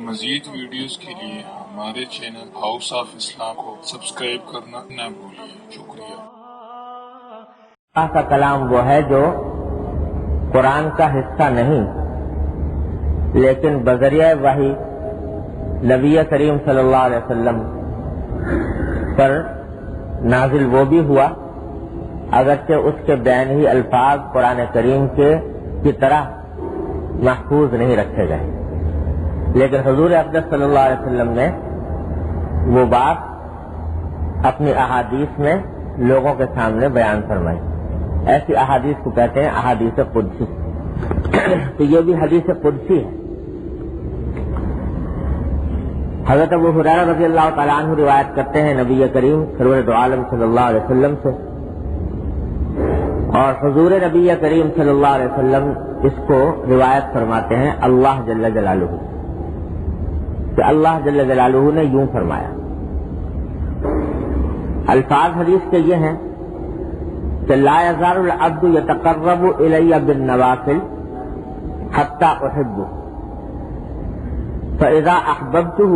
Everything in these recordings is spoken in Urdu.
مزید ویڈیوز کے لیے ہمارے چینل ہاؤس آف اسلام کو سبسکرائب کرنا نہ بھولیے۔ شکریہ۔ اللہ کا کلام وہ ہے جو قرآن کا حصہ نہیں لیکن بذریعہ وحی نبی کریم صلی اللہ علیہ وسلم پر نازل وہ بھی ہوا، اگرچہ اس کے بین ہی الفاظ قرآن کریم کی طرح محفوظ نہیں رکھے گئے، لیکن حضور اقدس صلی اللہ علیہ وسلم نے وہ بات اپنی احادیث میں لوگوں کے سامنے بیان فرمائی۔ ایسی احادیث کو کہتے ہیں احادیث قدسی۔ تو یہ بھی حدیث قدسی ہے۔ حضرت ابو ہریرہ رضی اللہ تعالیٰ عنہ روایت کرتے ہیں نبی کریم سرور دو عالم صلی اللہ علیہ وسلم سے، اور حضور نبی کریم صلی اللہ علیہ وسلم اس کو روایت فرماتے ہیں اللہ جل جلالہ، کہ اللہ جل جلالہ نے یوں فرمایا۔ الفاظ حدیث کے یہ ہیں کہ لا یزال العبد یتقرب الی بالنوافل حتی احبہ فاذا احببته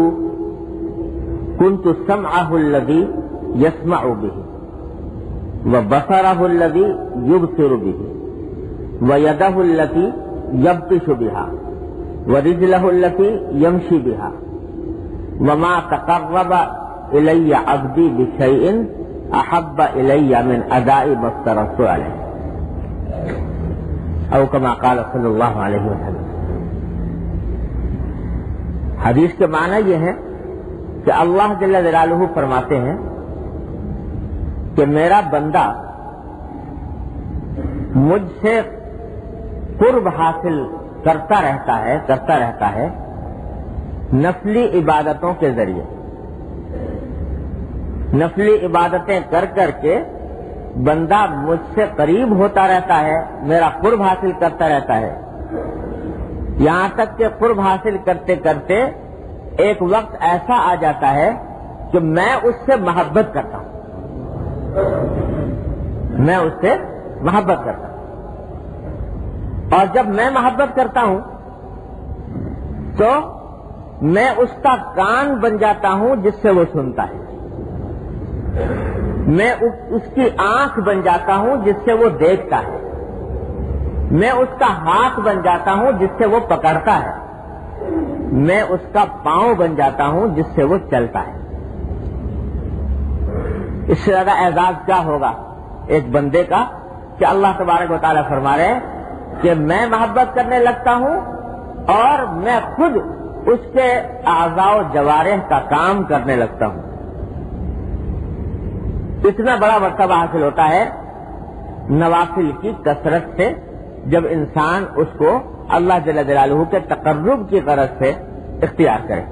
كنت سمعه الذي يسمع به وبصره الذي يبصر به ويده التي يبطش بها ورجله التي يمشي بها وما تقرب إلي عبدي بشيء أحب إلي من أداء ما افترضت عليه أو كما قال صلى الله عليه وسلم۔ حدیث کے معنی یہ ہے کہ اللہ جل جلالہ فرماتے ہیں کہ میرا بندہ مجھ سے قرب حاصل کرتا رہتا ہے نفلی عبادتوں کے ذریعے، نفلی عبادتیں کر کر کے بندہ مجھ سے قریب ہوتا رہتا ہے، میرا قرب حاصل کرتا رہتا ہے، یہاں تک کہ قرب حاصل کرتے کرتے ایک وقت ایسا آ جاتا ہے کہ میں اس سے محبت کرتا ہوں، اور جب میں محبت کرتا ہوں تو میں اس کا کان بن جاتا ہوں جس سے وہ سنتا ہے، میں اس کی آنکھ بن جاتا ہوں جس سے وہ دیکھتا ہے، میں اس کا ہاتھ بن جاتا ہوں جس سے وہ پکڑتا ہے، میں اس کا پاؤں بن جاتا ہوں جس سے وہ چلتا ہے۔ اس سے زیادہ اعزاز کیا ہوگا ایک بندے کا کہ اللہ تبارک و تعالیٰ فرما رہے ہیں کہ میں محبت کرنے لگتا ہوں اور میں خود اس کے اعضاء و جوارح کا کام کرنے لگتا ہوں۔ اتنا بڑا مرتبہ حاصل ہوتا ہے نوافل کی کثرت سے جب انسان اس کو اللہ جل جلالہ کے تقرب کی غرض سے اختیار کرے۔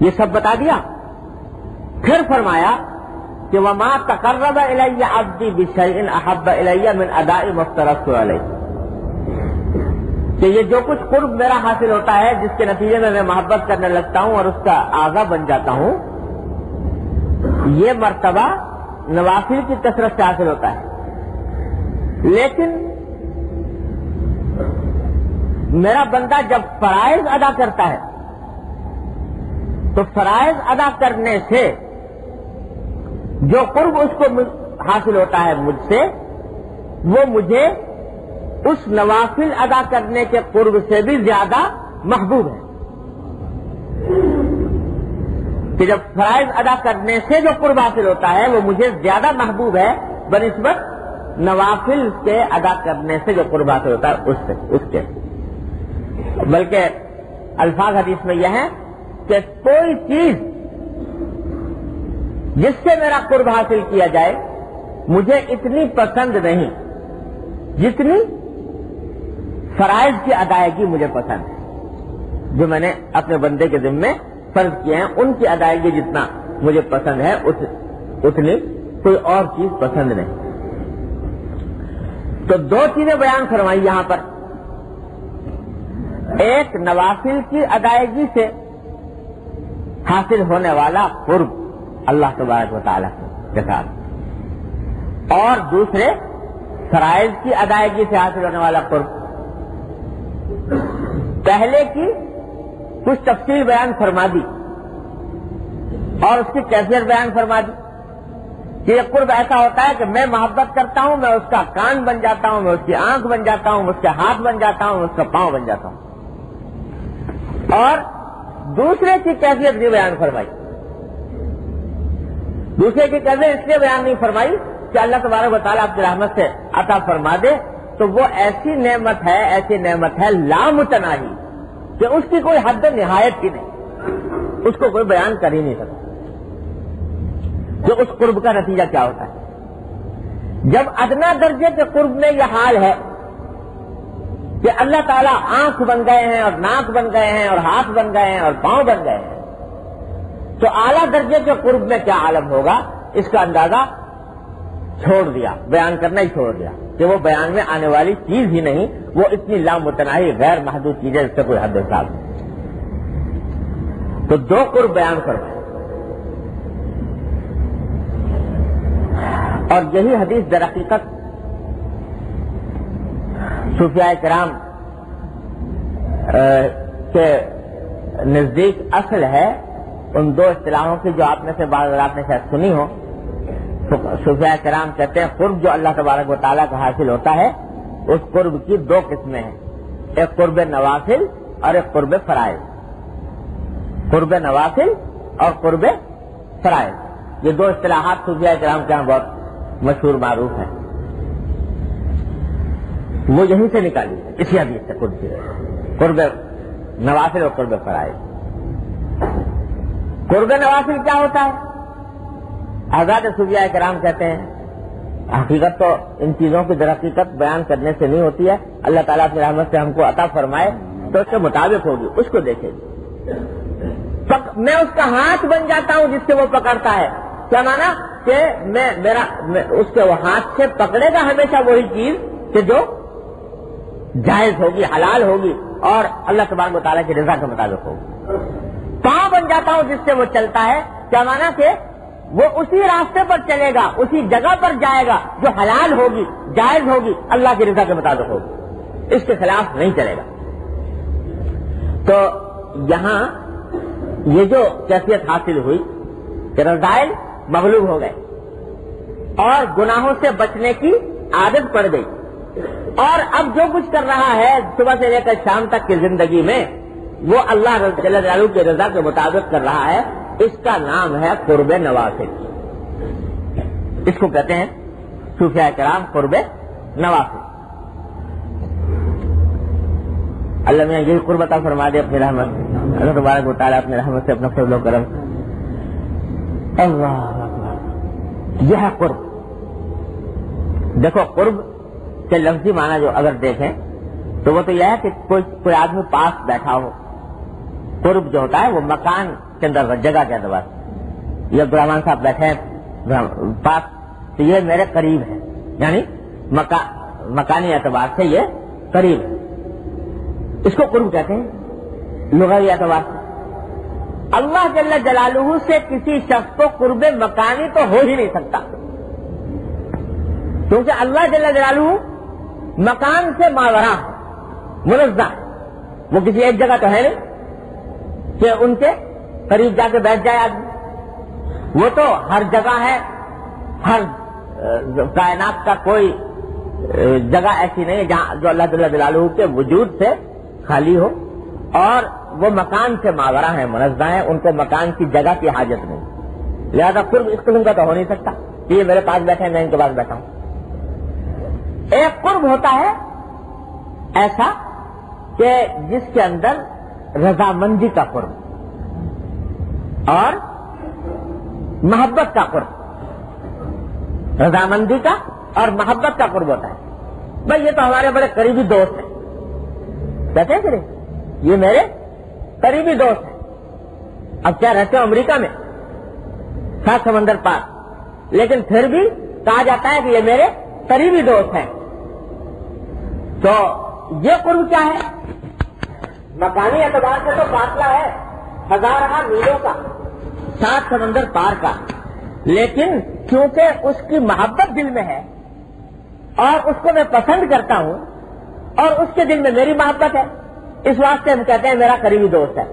یہ سب بتا دیا، پھر فرمایا کہ وما تقرب الی عبدی بشیء احب الی من اداء ما افترضت علیہ، کہ یہ جو کچھ قرب میرا حاصل ہوتا ہے جس کے نتیجے میں محبت کرنے لگتا ہوں اور اس کا اعضا بن جاتا ہوں، یہ مرتبہ نوافل کی کثرت سے حاصل ہوتا ہے۔ لیکن میرا بندہ جب فرائض ادا کرتا ہے تو فرائض ادا کرنے سے جو قرب اس کو حاصل ہوتا ہے مجھ سے، وہ مجھے اس نوافل ادا کرنے کے قرب سے بھی زیادہ محبوب ہے، کہ جب فرائض ادا کرنے سے جو قرب حاصل ہوتا ہے وہ مجھے زیادہ محبوب ہے بنسبت نوافل کے ادا کرنے سے جو قرب حاصل ہوتا ہے اس کے۔ بلکہ الفاظ حدیث میں یہ ہے کہ کوئی چیز جس سے میرا قرب حاصل کیا جائے مجھے اتنی پسند نہیں جتنی فرائض کی ادائیگی مجھے پسند ہے، جو میں نے اپنے بندے کے ذمے فرض کیے ہیں ان کی ادائیگی جتنا مجھے پسند ہے اتنی کوئی اور چیز پسند نہیں۔ تو دو چیزیں بیان فرمائی یہاں پر، ایک نوافل کی ادائیگی سے حاصل ہونے والا قرب اللہ تبارک و تعالیٰ کے ساتھ، اور دوسرے فرائض کی ادائیگی سے حاصل ہونے والا قرب۔ پہلے کی کچھ تفصیل بیان فرما دی اور اس کی کیفیت بیان فرما دی کہ یہ قرب ایسا ہوتا ہے کہ میں محبت کرتا ہوں، میں اس کا کان بن جاتا ہوں، میں اس کی آنکھ بن جاتا ہوں، اس کے ہاتھ بن جاتا ہوں، اس کا پاؤں بن جاتا ہوں. اور دوسرے کی کیفیت بھی بیان فرمائی. دوسرے کی کیفیت اس لیے بیان نہیں فرمائی کہ اللہ تبارک و تعالیٰ اپنی رحمت سے عطا فرما دے تو وہ ایسی نعمت ہے لامتناہی کہ اس کی کوئی حد نہایت کی نہیں، اس کو کوئی بیان کر ہی نہیں سکتا. جو اس قرب کا نتیجہ کیا ہوتا ہے جب ادنا درجے کے قرب میں یہ حال ہے کہ اللہ تعالیٰ آنکھ بن گئے ہیں اور ناک بن گئے ہیں اور ہاتھ بن گئے ہیں اور پاؤں بن گئے ہیں، تو اعلیٰ درجے کے قرب میں کیا عالم ہوگا اس کا اندازہ چھوڑ دیا، بیان کرنا ہی چھوڑ دیا کہ وہ بیان میں آنے والی چیز ہی نہیں، وہ اتنی لامتناہی غیر محدود چیز ہے جس سے کوئی حد حساب نہیں. تو دو قرب بیان کرنا اور یہی حدیث در حقیقت صوفیاء کرام کے نزدیک اصل ہے. ان دو اصطلاحوں کی جو آپ میں سے بعض آپ نے شاید سنی ہو. صوفیاء کرام کہتے ہیں قرب جو اللہ تبارک و تعالیٰ کا حاصل ہوتا ہے اس قرب کی دو قسمیں ہیں، ایک قرب نوافل اور ایک قرب فرائض. قرب نوافل اور قرب فرائض، یہ دو اصطلاحات صوفیاء کرام کے یہاں بہت مشہور معروف ہیں. وہ یہیں سے نکالی اسی حدیث سے قرب نوافل اور قرب فرائض. قرب نوافل کیا ہوتا ہے؟ حضرات صوفیاء کرام کہتے ہیں حقیقت تو ان چیزوں کی در حقیقت بیان کرنے سے نہیں ہوتی ہے، اللہ تعالیٰ اپنی رحمت سے ہم کو عطا فرمائے تو اس کے مطابق ہوگی، اس کو دیکھیں گے. میں اس کا ہاتھ بن جاتا ہوں جس سے وہ پکڑتا ہے. کیا مانا کہ میں اس کے وہ ہاتھ سے پکڑے گا ہمیشہ وہی چیز کہ جو جائز ہوگی، حلال ہوگی اور اللہ تبارک و تعالیٰ کی رضا کے مطابق ہوگی. پاؤں بن جاتا ہوں جس سے وہ چلتا ہے. کیا مانا کہ وہ اسی راستے پر چلے گا، اسی جگہ پر جائے گا جو حلال ہوگی، جائز ہوگی، اللہ کی رضا کے مطابق ہوگی، اس کے خلاف نہیں چلے گا. تو یہاں یہ جو کیفیت حاصل ہوئی کہ رذائل مغلوب ہو گئے اور گناہوں سے بچنے کی عادت پڑ گئی، اور اب جو کچھ کر رہا ہے صبح سے لے کر شام تک کی زندگی میں وہ اللہ جل جلالہ کی رضا کے مطابق کر رہا ہے، اس کا نام ہے قرب نوافل. اس کو کہتے ہیں صوفیاء کرام قرب نوافل. اللہ میں یہی قرب عطا فرما دے اپنی رحمت، اللہ تبارک و تعالیٰ اپنی رحمت سے اپنا فضل و کرم. اللہ اکبر، یہ ہے قرب. دیکھو قرب کے لفظی معنی جو اگر دیکھیں تو وہ تو یہ ہے کہ کوئی آدمی پاس بیٹھا ہو. قرب جو ہوتا ہے وہ مکان کے اندر جگہ کے اعتبار سے، یہ عبدالرحمان صاحب بیٹھے ہیں پاس تو یہ میرے قریب ہے، یعنی مکانی اعتبار سے یہ قریب ہے، اس کو قرب کہتے ہیں لغوی اعتبار سے. اللہ جل جلالہ سے کسی شخص کو قرب مکانی تو ہو ہی نہیں سکتا، کیونکہ اللہ جل جلالہ مکان سے ماورا منزہ، وہ کسی ایک جگہ تو ہے نہیں کہ ان کے قریب جا کے بیٹھ جائے آدمی. وہ تو ہر جگہ ہے، ہر کائنات کا کوئی جگہ ایسی نہیں ہے جہاں جو اللہ جل جلالہ کے وجود سے خالی ہو، اور وہ مکان سے ماورا ہے، منزہ ہیں، ان کو مکان کی جگہ کی حاجت نہیں. لہذا قرب اس قسم کا تو ہو نہیں سکتا کہ یہ میرے پاس بیٹھے ہیں میں ان کے پاس بیٹھا ہوں. ایک قرب ہوتا ہے ایسا کہ جس کے اندر رضامندی کا قرب اور محبت کا قرب، رضامندی کا اور محبت کا قرب ہوتا ہے. بھائی یہ تو ہمارے بڑے قریبی دوست ہیں، کہتے ہیں کہ یہ میرے قریبی دوست ہیں. اب کیا رہتے ہو امریکہ میں 7 سمندر پار، لیکن پھر بھی کہا جاتا ہے کہ یہ میرے قریبی دوست ہیں. تو یہ قرب کیا ہے؟ مکانی اعتبار سے تو فاصلہ ہے ہزارہ میلوں کا، 7 سمندر پار کا، لیکن کیونکہ اس کی محبت دل میں ہے اور اس کو میں پسند کرتا ہوں اور اس کے دل میں میری محبت ہے، اس واسطے ہم کہتے ہیں میرا قریبی دوست ہے.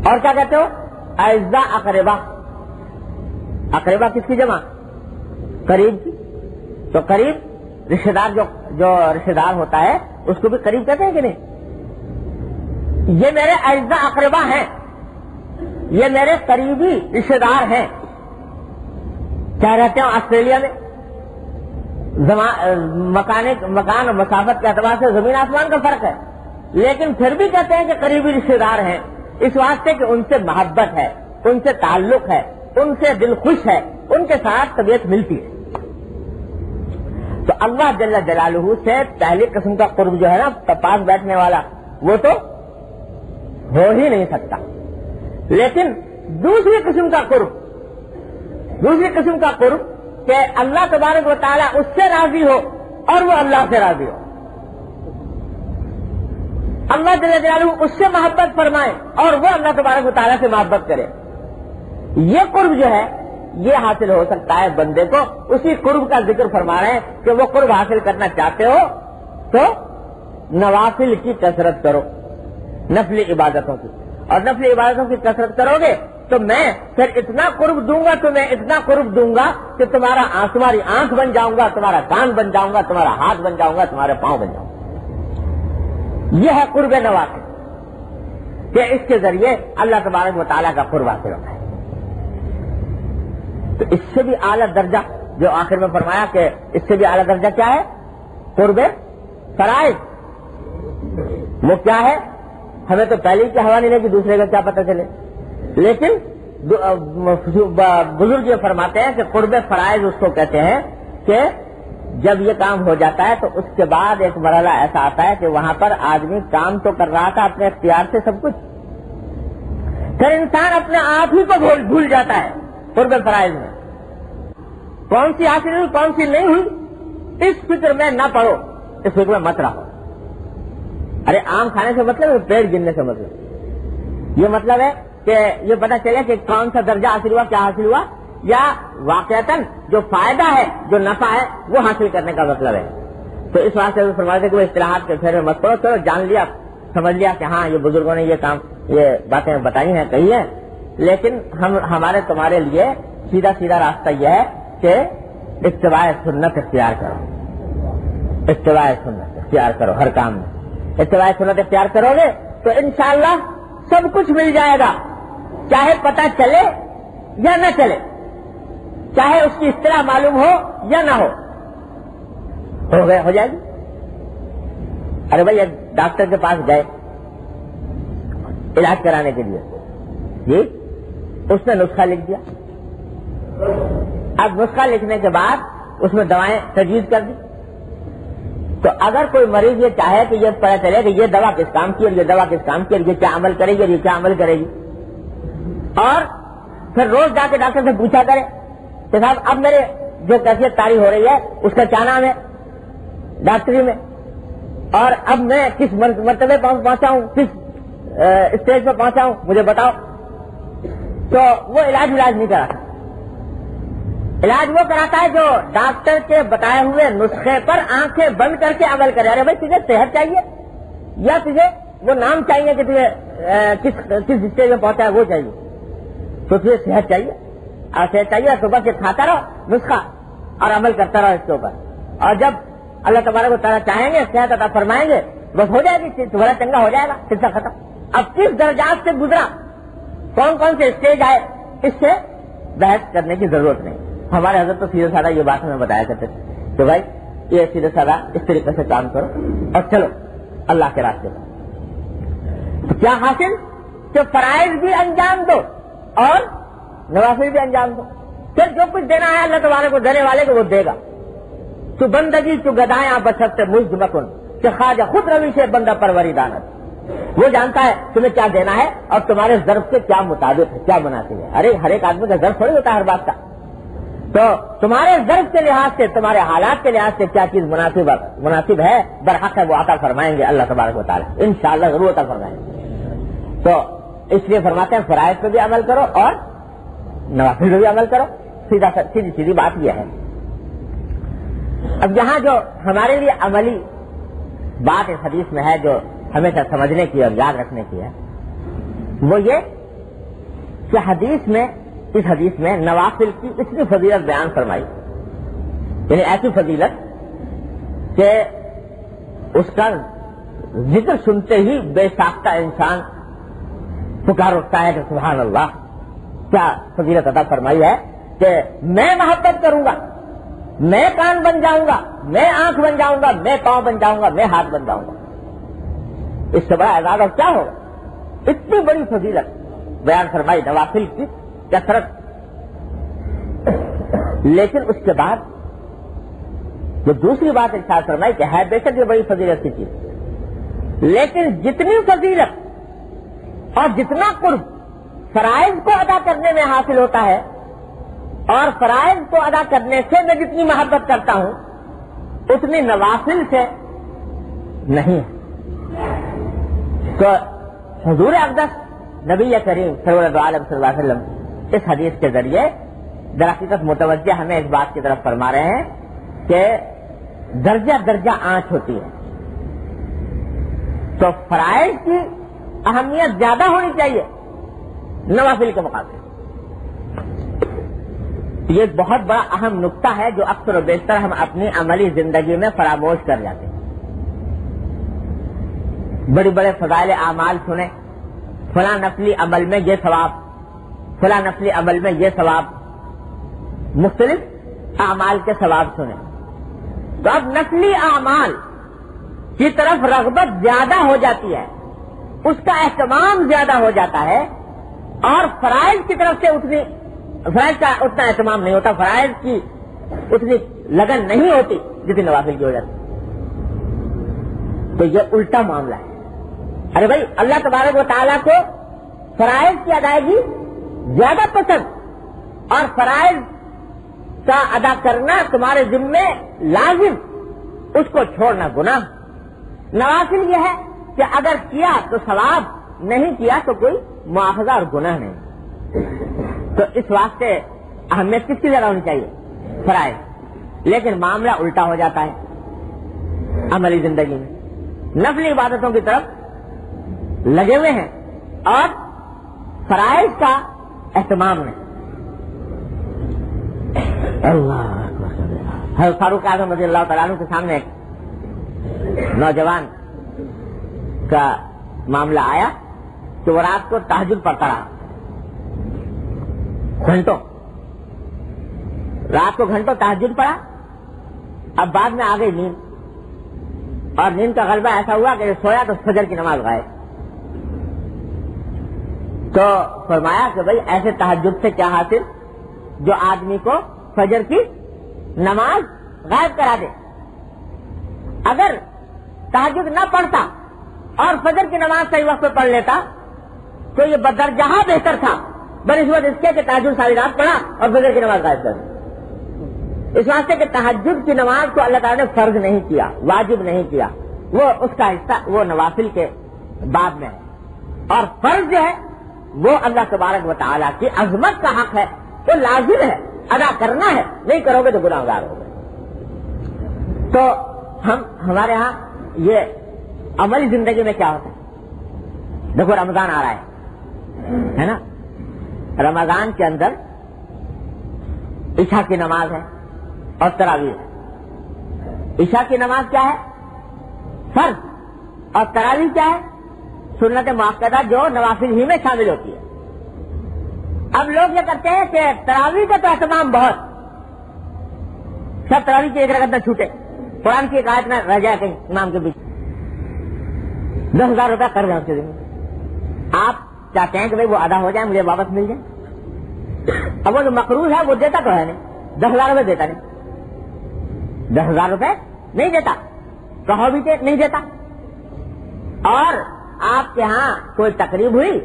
اور کیا کہتے ہو؟ اعزا اقربا. اقربا کس کی جمع؟ قریب کی. تو قریب رشتہ دار جو رشتہ دار ہوتا ہے اس کو بھی قریب کہتے ہیں کہ نہیں؟ یہ میرے اعزا اقربا ہیں، یہ میرے قریبی رشتہ دار ہیں. کیا رہتے ہیں آسٹریلیا میں، مکان اور مسافت کے اعتبار سے زمین آسمان کا فرق ہے، لیکن پھر بھی کہتے ہیں کہ قریبی رشتہ دار ہیں، اس واسطے کہ ان سے محبت ہے، ان سے تعلق ہے، ان سے دل خوش ہے، ان کے ساتھ طبیعت ملتی ہے. تو اللہ جل جلالہ سے پہلی قسم کا قرب جو ہے نا پاس بیٹھنے والا، وہ تو ہو ہی نہیں سکتا. لیکن دوسری قسم کا قرب کہ اللہ تبارک و تعالیٰ اس سے راضی ہو اور وہ اللہ سے راضی ہو. اللہ جل جلالہ اس سے محبت فرمائے اور وہ اللہ تبارک و تعالیٰ سے محبت کرے. یہ قرب جو ہے یہ حاصل ہو سکتا ہے بندے کو. اسی قرب کا ذکر فرما رہے ہیں کہ وہ قرب حاصل کرنا چاہتے ہو تو نوافل کی کثرت کرو، نفلی عبادتوں کی. اور نفلی عبادتوں کی کثرت کرو گے تو میں پھر اتنا قرب دوں گا، تمہیں اتنا قرب دوں گا کہ تمہاری آنکھ بن جاؤں گا، تمہارا کان بن جاؤں گا، تمہارا ہاتھ بن جاؤں گا، تمہارے پاؤں بن جاؤں گا. یہ ہے قرب نوافل کہ اس کے ذریعے اللہ تبارک و تعالیٰ کا قرب حاصل ہوتا ہے. تو اس سے بھی اعلیٰ درجہ جو آخر میں فرمایا کہ اس سے بھی اعلیٰ درجہ کیا ہے؟ قرب فرائض. وہ کیا ہے؟ ہمیں تو پہلے کی ہوا نہیں لگی، دوسرے کا کیا پتہ چلے. لیکن بزرگ یہ فرماتے ہیں کہ قرب فرائض اس کو کہتے ہیں کہ جب یہ کام ہو جاتا ہے تو اس کے بعد ایک مرحلہ ایسا آتا ہے کہ وہاں پر آدمی کام تو کر رہا تھا اپنے اختیار سے سب کچھ، پھر انسان اپنے آپ ہی کو بھول جاتا ہے. قرب فرائض میں کون سی حاصل ہوئی کون سی نہیں ہوئی اس فکر میں نہ پڑو، اس فکر میں مت رہو. ارے آم کھانے سے مطلب ہے پیڑ گننے سے مطلب، یہ مطلب ہے کہ یہ پتہ چلے کہ کون سا درجہ حاصل ہوا، کیا حاصل ہوا، یا واقعتاً جو فائدہ ہے جو نفع ہے وہ حاصل کرنے کا مطلب ہے. تو اس واسطے فرماتے کہ وہ اصطلاحات کے پھیرے مت پڑو. چلو جان لیا، سمجھ لیا کہ ہاں یہ بزرگوں نے یہ باتیں بتائی ہیں، کہی ہیں، لیکن ہمارے تمہارے لیے سیدھا راستہ یہ ہے کہ اتباع سنت اختیار کرو. اتباع سنت اختیار کرو ہر کام میں. اتباع سنت اختیار کرو گے تو انشاءاللہ سب کچھ مل جائے گا، چاہے پتہ چلے یا نہ چلے، چاہے اس کی اصطلاح معلوم ہو یا نہ ہو جائے گی. ارے بھائی ڈاکٹر کے پاس گئے علاج کرانے کے لیے، جی اس نے نسخہ لکھ دیا. اب نسخہ لکھنے کے بعد اس میں دوائیں تجویز کر دی. تو اگر کوئی مریض یہ چاہے کہ یہ پتہ چلے کہ یہ دوا کس کام کی اور یہ دوا کس کام کی اور یہ کیا عمل کرے گی اور یہ کیا عمل کرے گی، اور پھر روز جا کے ڈاکٹر سے پوچھا کرے کہ صاحب اب میرے جو کیفیت طاری ہو رہی ہے اس کا کیا نام ہے ڈاکٹری میں، اور اب میں کس مرتبے پہنچا ہوں، کس اسٹیج پہ پہنچا ہوں، مجھے بتاؤ. تو وہ علاج نہیں کراتا. علاج وہ کراتا ہے جو ڈاکٹر کے بتائے ہوئے نسخے پر آنکھیں بند کر کے عمل کرے. ارے بھائی تجھے صحت چاہیے یا تجھے وہ نام چاہیے کہ تجھے کس اسٹیج میں پہنچا ہے وہ چاہیے؟ تو تجھے صحت چاہیے، اور صحت چاہیے تو بس یہ کھاتا رہو نسخہ اور عمل کرتا رہو اس کے اوپر، اور جب اللہ تبارک و تعالیٰ چاہیں گے صحت عطا فرمائیں گے بس ہو جائے گی، تمہارا چنگا ہو جائے گا، قصہ ختم. اب کس درجات سے گزرا، کون سے اسٹیج آئے، اس سے بحث کرنے کی ضرورت نہیں. ہمارے حضرت تو سیدھا سادہ یہ بات ہمیں بتایا کرتے تھے کہ بھائی یہ سیدھا سادہ اس طریقے سے کام کرو اور چلو اللہ کے راستے پر. تو کیا حاصل کہ فرائض بھی انجام دو اور نوافل بھی انجام دو. پھر جو کچھ دینا ہے اللہ تبارک کو دینے والے کو وہ دے گا. تو بندگی تو گدایاں بچت سے مجھ مکن کہ خواجہ خود روی سے بندہ پروری دانت. وہ جانتا ہے تمہیں کیا دینا ہے اور تمہارے ضرف کے کیا مطابق ہے، کیا مناسب ہے. ارے ہر ایک آدمی کا ضرف تھوڑی ہوتا ہے ہر بات کا. تو تمہارے ضرف کے لحاظ سے، تمہارے حالات کے لحاظ سے کیا چیز مناسب ہے، برحق ہے، وہ عطا فرمائیں گے اللہ تبارک و تعالیٰ، انشاءاللہ ضرور عطا فرمائیں گے. تو اس لیے فرماتے ہیں فرائض پہ بھی عمل کرو اور نوافل پہ بھی عمل کرو. سیدھی بات یہ ہے. اب یہاں جو ہمارے لیے عملی بات اس حدیث میں ہے جو ہمیشہ سمجھنے کی اور یاد رکھنے کی ہے، وہ یہ کہ اس حدیث میں نوافل کی اتنی فضیلت بیان فرمائی، یعنی ایسی فضیلت کہ اس کا ذکر سنتے ہی بے ساختہ انسان پکار اٹھتا ہے کہ سبحان اللہ، کیا فضیلت عطا فرمائی ہے کہ میں محبت کروں گا، میں کان بن جاؤں گا، میں آنکھ بن جاؤں گا، میں پاؤں بن جاؤں گا، میں ہاتھ بن جاؤں گا۔ اس سے بڑا اعزاز اور کیا ہوگا؟ اتنی بڑی فضیلت بیان فرمائی نوافل کی کثرت۔ لیکن اس کے بعد جو دوسری بات ارشاد فرمائی کہ ہے بے شک یہ بڑی فضیلت کی چیز، لیکن جتنی فضیلت اور جتنا قرب فرائض کو ادا کرنے میں حاصل ہوتا ہے اور فرائض کو ادا کرنے سے میں جتنی محبت کرتا ہوں اتنی نوافل سے نہیں ہے۔ تو حضور اقدس نبی کریم صلی اللہ علیہ وسلم اس حدیث کے ذریعے در حقیقت متوجہ ہمیں اس بات کی طرف فرما رہے ہیں کہ درجہ درجہ آنچ ہوتی ہے، تو فرائض کی اہمیت زیادہ ہونی چاہیے نوافل کے مقابلے۔ یہ ایک بہت بڑا اہم نقطہ ہے جو اکثر و بیشتر ہم اپنی عملی زندگی میں فراموش کر جاتے ہیں۔ بڑے بڑے فضائل اعمال سنیں، فلاں نفلی عمل میں یہ ثواب، فلاں نفلی عمل میں یہ ثواب، مختلف اعمال کے ثواب سنیں، تو اب نفلی اعمال کی طرف رغبت زیادہ ہو جاتی ہے، اس کا اہتمام زیادہ ہو جاتا ہے، اور فرائض کی طرف سے فرائض کا اتنا اہتمام نہیں ہوتا، فرائض کی اتنی لگن نہیں ہوتی جتنی نوافل کی ہو جاتی۔ تو یہ الٹا معاملہ ہے۔ ارے بھائی، اللہ تبارک و تعالیٰ کو فرائض کی ادائیگی زیادہ پسند، اور فرائض کا ادا کرنا تمہارے ذمے لازم، اس کو چھوڑنا گناہ۔ نوافل یہ ہے کہ اگر کیا تو ثواب، نہیں کیا تو کوئی مواخذہ اور گناہ نہیں۔ تو اس واسطے اہمیت کس کی زیادہ ہونی چاہیے؟ فرائض۔ لیکن معاملہ الٹا ہو جاتا ہے عملی زندگی میں، نفلی عبادتوں کی طرف لگے ہوئے ہیں اور فرائض کا اہتمام نہیں۔ اللہ حضرت فاروق اعظم رضی اللہ تعالیٰ عنہ کے سامنے ایک نوجوان کا معاملہ آیا کہ وہ رات کو تہجد پڑھتا رہا، گھنٹوں، رات کو گھنٹوں تہجد پڑھا، اب بعد میں آ گئی نیند، اور نیند کا غلبہ ایسا ہوا کہ سویا تو فجر کی نماز غائب۔ تو فرمایا کہ بھائی ایسے تہجد سے کیا حاصل جو آدمی کو فجر کی نماز غائب کرا دے۔ اگر تہجد نہ پڑھتا اور فجر کی نماز صحیح وقت پہ پڑھ لیتا تو یہ بدرجہ بہتر تھا بنسبت اس کے کہ تہجد ساری رات پڑھا اور فجر کی نماز غائب کر دی۔ اس واسطے کہ تہجد کی نماز کو اللہ تعالیٰ نے فرض نہیں کیا، واجب نہیں کیا، وہ اس کا حصہ وہ نوافل کے باب میں ہے، اور فرض جو ہے وہ اللہ تبارک و تعالیٰ کی عظمت کا حق ہے، وہ لازم ہے، ادا کرنا ہے، نہیں کرو گے تو گناہ گار ہوگے۔ تو ہمارے ہاں یہ عملی زندگی میں کیا ہوتا ہے؟ دیکھو رمضان آ رہا ہے نا، رمضان کے اندر عشاء کی نماز ہے اور تراویح ہے۔ عشاء کی نماز کیا ہے؟ فرض، اور تراویح کیا ہے؟ سنت مؤکدہ جو نوافل ہی میں شامل ہوتی ہے۔ اب لوگ یہ کرتے ہیں کہ تراویح کا تو اہتمام بہت، سب تراویح کی ایک رکعت نہ چھوٹے، قرآن کی ایک آیت نہ رہ جائے کہیں امام کے بیچ، 10,000 روپے قرض ہے اس کے ذمہ، آپ چاہتے ہیں کہ بھائی وہ ادا ہو جائے، مجھے واپس مل جائے۔ اب وہ جو مقروض ہے وہ دیتا تو ہے نہیں، 10,000 روپے دیتا نہیں، 10,000 روپے نہیں دیتا، کہو بھی کہ نہیں دیتا۔ اور آپ کے ہاں کوئی تقریب ہوئی،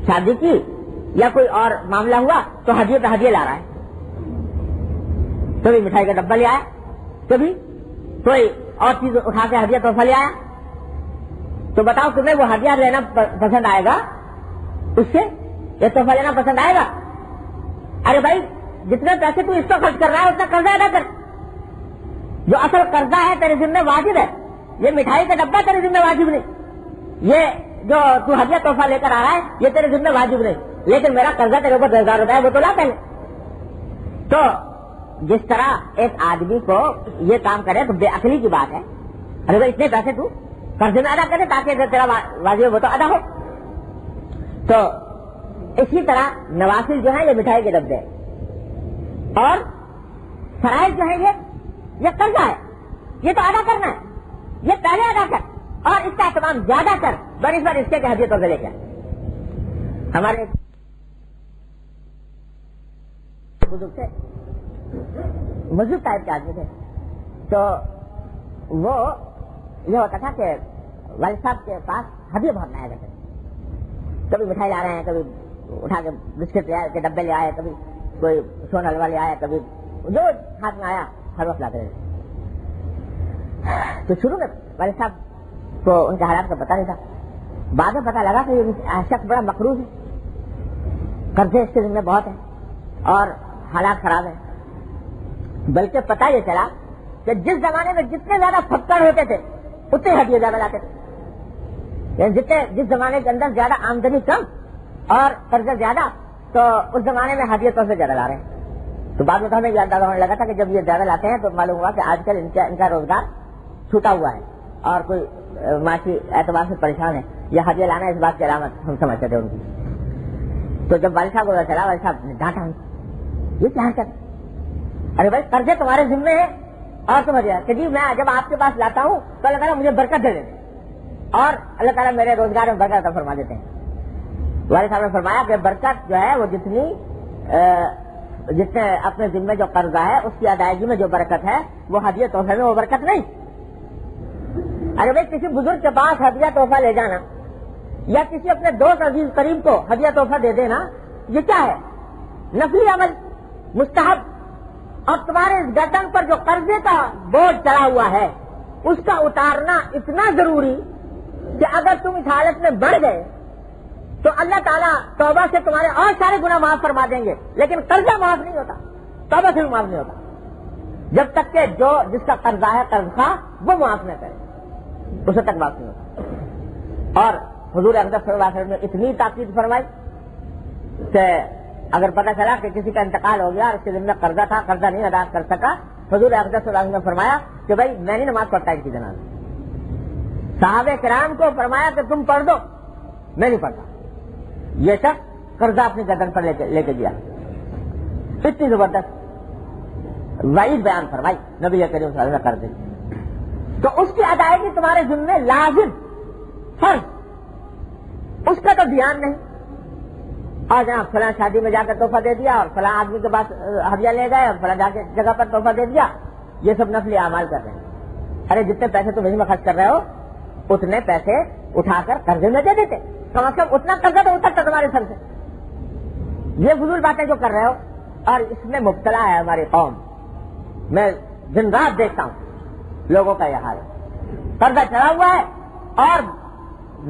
شادی کی یا کوئی اور معاملہ ہوا تو ہدیے پہ ہدیے لا رہا ہے، کبھی مٹھائی کا ڈبہ لے آیا، کبھی کوئی اور چیز اٹھا کے ہدیہ تحفہ لے آیا۔ تو بتاؤ تمہیں وہ ہدیہ لینا پسند آئے گا اس سے، یہ تحفہ لینا پسند آئے گا؟ ارے بھائی جتنے پیسے تو اس کو خرچ کر رہا ہے اتنا قرضہ ادا کر، جو اصل قرضہ ہے تیرے ذمہ واجب ہے، یہ مٹھائی کا ڈبہ تیرے ذمہ واجب نہیں، یہ جو تو ہدیہ تحفہ لے کر آ رہا ہے یہ تیرے ذمہ واجب نہیں۔ لیکن میرا قرضہ تیرے اوپر 10,000 روپے ہے وہ تو لا پہلے. تو جس طرح ایک آدمی کو یہ کام کرے تو بے عقلی کی بات ہے. ارے بھائی اتنے پیسے تو قرضے میں ادا کرے تاکہ تیرا واجب وہ تو ادا ہو. تو اسی طرح نوافل جو ہے یہ مٹھائی کے ڈبے اور فرائض جو ہے یہ قرضہ ہے, یہ تو ادا کرنا ہے, یہ پہلے ادا کر اور اس کا اہتمام زیادہ کر بنسبت اس کے کہ ہدیت اور لے کر. ہمارے بزرگ تھے, مزدور ٹائپ کے آدمی تھے, تو وہ یہ ہوتا تھا کہ والد صاحب کے پاس ہدیے بہت لایا کرتے, کبھی مٹھائی لا رہے ہیں, کبھی اٹھا کے بسکٹ لے آئے کے ڈبے لے آئے, کبھی کوئی سون حلوہ لے آیا, کبھی جو ہاتھ میں آیا ہر وقت لاتے رہے. تو شروع میں والد صاحب کو ان کے حالات کا پتہ نہیں تھا. بعد میں پتہ لگا کہ یہ شخص بڑا مقروض ہے, قرضے اس کے ذمہ بہت ہیں اور حالات خراب ہیں. بلکہ پتہ یہ چلا کہ جس زمانے میں جتنے زیادہ پھکڑ ہوتے تھے اتنے ہدیے زیادہ لاتے تھے. یعنی جس زمانے کے اندر زیادہ آمدنی کم اور قرضے زیادہ, تو اس زمانے میں ہدیتوں سے زیادہ لا رہے ہیں. تو بعد میں تو ہمیں یہ اندازہ ہونے لگا تھا کہ جب یہ زیادہ لاتے ہیں تو معلوم ہوا کہ آج کل ان کا روزگار چھوٹا ہوا ہے اور کوئی معاشی اعتبار سے پریشان ہے. یہ ہدیہ لانا اس بات کی علامت ہم سمجھتے تھے ان کی. تو جب والد صاحب کو پتا چلا, والد صاحب نے ڈانٹا, یہ کیا حرکت, ارے بھائی قرضے تمہارے ذمے ہیں اور تم ہدیہ کہ جی میں جب آپ کے پاس لاتا ہوں تو اللہ تعالیٰ مجھے برکت دے دیتے اور اللہ تعالیٰ میرے روزگار میں برکت عطا فرما دیتے ہیں. والد صاحب نے فرمایا کہ برکت جو ہے وہ جتنے اپنے ذمے جو قرضہ ہے اس کی ادائیگی میں جو برکت ہے وہ ہدیہ تحفے میں وہ برکت نہیں. ارے بھائی کسی بزرگ کے پاس ہدیہ تحفہ لے جانا یا کسی اپنے دوست عزیز قریب کو ہدیہ تحفہ دے دینا یہ کیا ہے؟ نفلی عمل, مستحب. اور تمہارے اس گردن پر جو قرضے کا بوجھ چڑھا ہوا ہے اس کا اتارنا اتنا ضروری کہ اگر تم اس حالت میں بڑھ گئے تو اللہ تعالیٰ توبہ سے تمہارے اور سارے گناہ معاف فرما دیں گے, لیکن قرضہ معاف نہیں ہوتا, توبہ سے بھی معاف نہیں ہوتا جب تک کہ جس کا قرضہ ہے قرض خواہ وہ معاف نہ کرے, اسے تک معاف نہیں ہوتا. اور حضور اقدس صلی اللہ علیہ وسلم نے اتنی تاکید فرمائی کہ اگر پتہ چلا کہ کسی کا انتقال ہو گیا اور اس کے ذمہ قرضہ تھا, قرضہ نہیں ادا کر سکا, حضور اقدس صلی اللہ علیہ وسلم نے فرمایا کہ بھائی میں نہیں نماز پڑھتا ان کی جنازہ. صحابہ کرام کو فرمایا کہ تم پڑھ دو, میں نہیں پڑھتا. یہ شخص قرضہ اپنی گردن پر لے کے گیا. اتنی زبردست وعید بیان فرمائی نبی کریم صلی اللہ علیہ وسلم نے قرضے کی, تو اس کی ادائیگی تمہارے ذمہ لازم فرض, اس کا تو دھیان نہیں. اور جناب فلاں شادی میں جا کر تحفہ دے دیا اور فلاں آدمی کے پاس ہدیہ لے گئے اور فلاں جگہ پر تحفہ دے دیا, یہ سب نفلی اعمال کر رہے ہیں. ارے جتنے پیسے تم اس میں خرچ کر رہے ہو اتنے پیسے اٹھا کر قرضے میں دے دیتے, کم از کم اتنا قرضہ تو اترتا تمہارے سر سے. یہ فضول باتیں جو کر رہے ہو اور اس میں مبتلا ہے ہماری قوم. میں دن رات دیکھتا ہوں لوگوں کا یہ حال ہے, قرضہ چڑھا ہوا ہے اور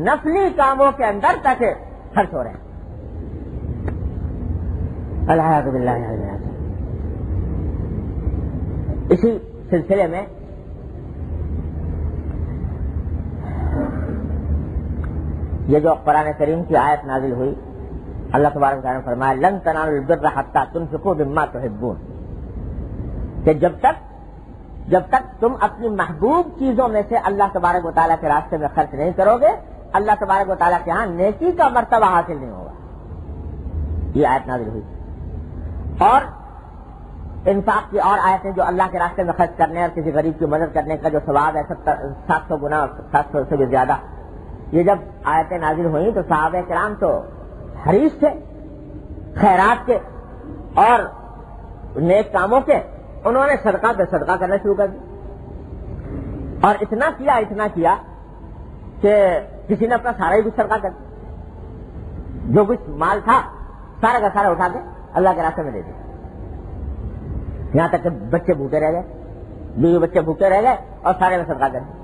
نفلی کاموں کے اندر پیسے خرچ ہو رہے ہیں. الحمد للہ. اسی سلسلے میں یہ جو قرآن کریم کی آیت نازل ہوئی, اللہ تبارک و تعالیٰ نے فرمایا لن تنالوا البر حتی تنفقوا مما تحبون, کہ جب تک تم اپنی محبوب چیزوں میں سے اللہ تبارک و تعالیٰ کے راستے میں خرچ نہیں کرو گے, اللہ تبارک و تعالیٰ کے ہاں نیکی کا مرتبہ حاصل نہیں ہوگا. یہ آیت نازل ہوئی. اور انفاق کی اور آیتیں جو اللہ کے راستے میں خرچ کرنے اور کسی غریب کی مدد کرنے کا جو ثواب ہے 700 گنا, 700 سے بھی زیادہ, یہ جب آیتیں نازل ہوئیں تو صحابہ کرام تو حریص تھے خیرات کے اور نیک کاموں کے. انہوں نے صدقہ پہ صدقہ کرنا شروع کر دیا اور اتنا کیا کہ کسی نے اپنا سارا ہی کچھ صدقہ کر دیا, جو کچھ مال تھا سارا کا سارا اٹھا کے اللہ کے راستے میں دے دیا. یہاں تک کہ بچے بھوکے رہ گئے, بیوی بچے بھوکے رہ گئے اور سارے میں صدقہ کر دیا.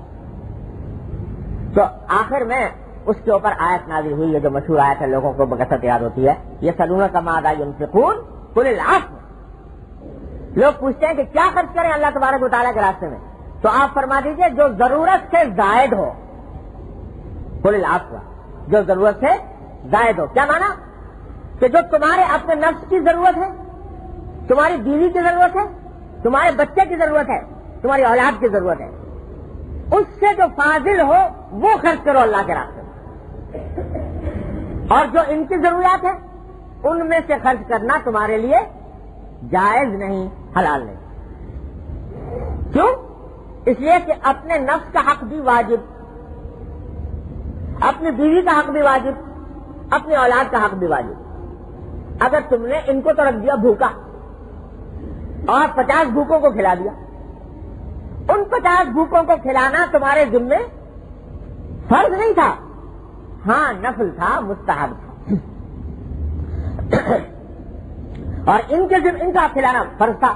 تو آخر میں اس کے اوپر آیت نازل ہوئی ہے جو مشہور آیت ہے, لوگوں کو بکثرت یاد ہوتی ہے, یہ سلونک ماذا ينفقون قل العفو. لوگ پوچھتے ہیں کہ کیا خرچ کریں اللہ تبارک و تعالیٰ کے راستے میں, تو آپ فرما دیجئے جو ضرورت سے زائد ہو. قل العفو, جو ضرورت سے زائد ہو. کیا مانا کہ جو تمہارے اپنے نفس کی ضرورت ہے، تمہاری بیوی کی ضرورت ہے، تمہارے بچے کی ضرورت ہے، تمہاری اولاد کی ضرورت ہے، اس سے جو فاضل ہو وہ خرچ کرو اللہ کے راستے میں، اور جو ان کی ضروریات ہے ان میں سے خرچ کرنا تمہارے لیے جائز نہیں، حلال نہیں۔ کیوں؟ اس لیے کہ اپنے نفس کا حق بھی واجب، اپنی بیوی کا حق بھی واجب، اپنی اولاد کا حق بھی واجب۔ اگر تم نے ان کو تو رکھ دیا بھوکا اور 50 بھوکوں کو کھلا دیا، ان 50 بھوکوں کو کھلانا تمہارے ذمے فرض نہیں تھا، ہاں نفل تھا، مستحب تھا، اور ان کا کھلانا فرض تھا۔